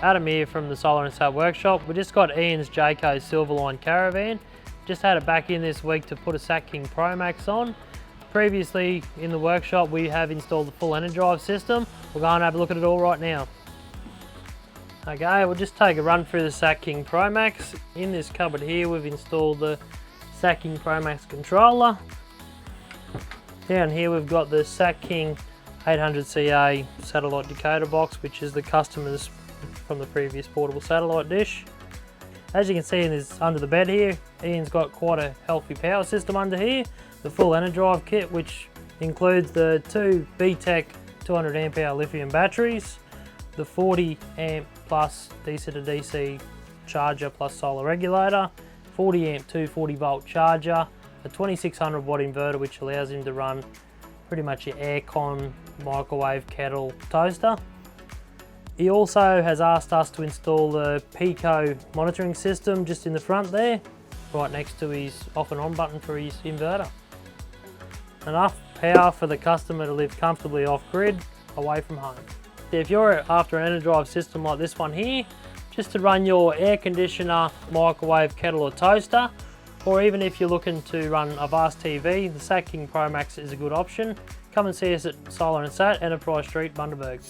Adam here from the Solar and Sat workshop. We just got Ian's Jayco Silverline Caravan. Just had it back in this week to put a Satking Promax on. Previously in the workshop we have installed the full Enerdrive system. We'll go and have a look at it all right now. Okay, we'll just take a run through the Satking Promax. In this cupboard here we've installed the Satking Promax controller. Down here we've got the Satking 800CA satellite decoder box, which is the customers from the previous portable satellite dish. As you can see in this under the bed here, Ian's got quite a healthy power system under here. The full Enerdrive kit, which includes the two B-Tec 200 amp hour lithium batteries, the 40 amp plus DC to DC charger plus solar regulator, 40 amp 240 volt charger, a 2600 watt inverter which allows him to run pretty much your aircon, microwave, kettle, toaster. He also has asked us to install the Pico monitoring system just in the front there, right next to his off and on button for his inverter. Enough power for the customer to live comfortably off grid, away from home. If you're after an Enerdrive system like this one here, just to run your air conditioner, microwave, kettle or toaster, or even if you're looking to run a vast TV, the Satking Promax is a good option. Come and see us at Solar and Sat, Enterprise Street, Bundaberg.